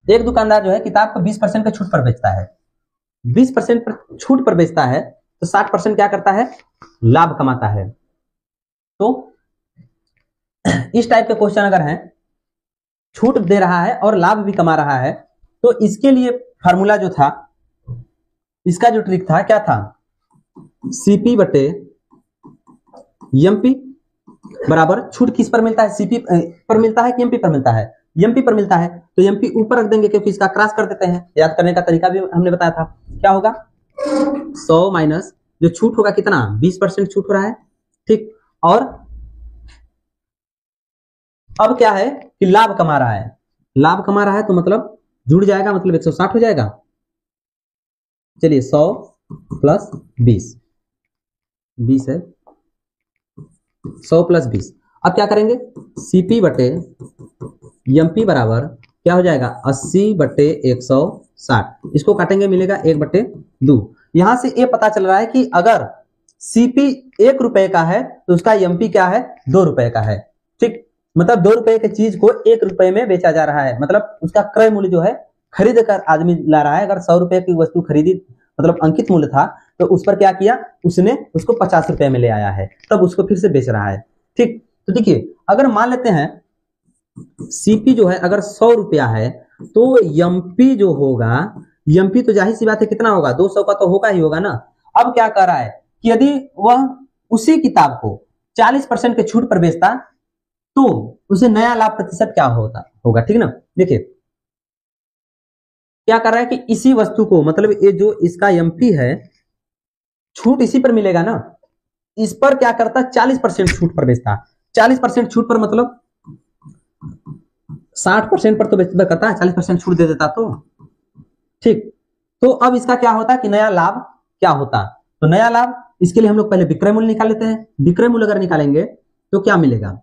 एक दुकानदार जो है किताब को 20% का छूट पर बेचता है, 20% पर छूट पर बेचता है, तो 60% क्या करता है, लाभ कमाता है। तो इस टाइप के क्वेश्चन अगर हैं, छूट दे रहा है और लाभ भी कमा रहा है, तो इसके लिए फार्मूला जो था, इसका जो ट्रिक था क्या था, सीपी बटे एमपी बराबर छूट किस पर मिलता है, सीपी पर मिलता है कि एमपी पर मिलता है, एमपी पर मिलता है, तो एमपी ऊपर रख देंगे क्योंकि इसका क्रॉस कर देते हैं। याद करने का तरीका भी हमने बताया था, क्या होगा 100 माइनस जो छूट होगा कितना 20% छूट हो रहा है, ठीक। और अब क्या है कि लाभ कमा रहा है, लाभ कमा रहा है तो मतलब जुड़ जाएगा, मतलब 160 हो जाएगा। चलिए 100 प्लस 20 है, 100 प्लस 20। अब क्या करेंगे, सीपी बटे एमपी बराबर क्या हो जाएगा 80 बटे 160, इसको काटेंगे मिलेगा 1/2। यहां से ये पता चल रहा है कि अगर सीपी 1 रुपए का है तो उसका एमपी क्या है 2 रुपए का है, ठीक। मतलब 2 रुपए की चीज को 1 रुपए में बेचा जा रहा है, मतलब उसका क्रय मूल्य जो है खरीद कर आदमी ला रहा है। अगर 100 रुपए की वस्तु खरीदी, मतलब अंकित मूल्य था, तो उस पर क्या किया, उसने उसको 50 रुपए में ले आया है, तब उसको फिर से बेच रहा है, ठीक। तो देखिए अगर मान लेते हैं सीपी जो है अगर 100 रुपया है, तो एमपी जो होगा, एमपी तो जाहिर सी बात है कितना होगा 200 का तो होगा ही होगा ना। अब क्या कर रहा है कि यदि वह उसी किताब को 40% के छूट पर बेचता तो उसे नया लाभ प्रतिशत क्या होगा, ठीक ना। देखिए क्या कर रहा है कि इसी वस्तु को, मतलब ये जो इसका एमपी है, छूट इसी पर मिलेगा ना, इस पर क्या करता 40% छूट पर बेचता, 40% छूट पर मतलब 60% पर तो बेचता करता है, 40% छूट दे देता तो, ठीक। तो अब इसका क्या होता कि नया लाभ क्या होता, तो नया लाभ, इसके लिए हम लोग पहले विक्रय मूल्य निकाल लेते हैं। विक्रय मूल्य अगर निकालेंगे तो क्या मिलेगा,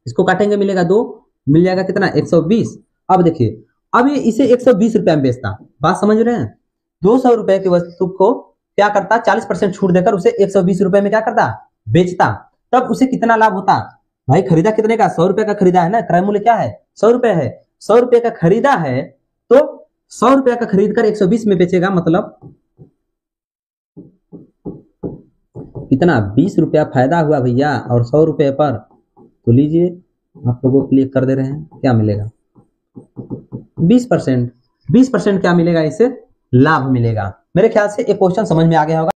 इसको काटेंगे मिलेगा 2, मिल जाएगा कितना 120। अब देखिए अब ये इसे 120 रुपए में बेचता, बात समझ रहे हैं, 200 रुपए की वस्तु को क्या करता 40% छूट देकर उसे 120 रुपए में क्या करता बेचता, तब उसे कितना लाभ होता भाई, खरीदा कितने का 100 रुपए का खरीदा है ना, क्रय मूल्य क्या है 100 रुपए है, 100 रुपए का खरीदा है, तो 100 रुपए का खरीद कर 120 में बेचेगा, मतलब कितना 20 रुपया फायदा हुआ भैया, और 100 रुपए पर, तो लीजिए आप लोगों को क्लिक कर दे रहे हैं, क्या मिलेगा 20%, 20% क्या मिलेगा, इससे लाभ मिलेगा। मेरे ख्याल से एक क्वेश्चन समझ में आ गया होगा।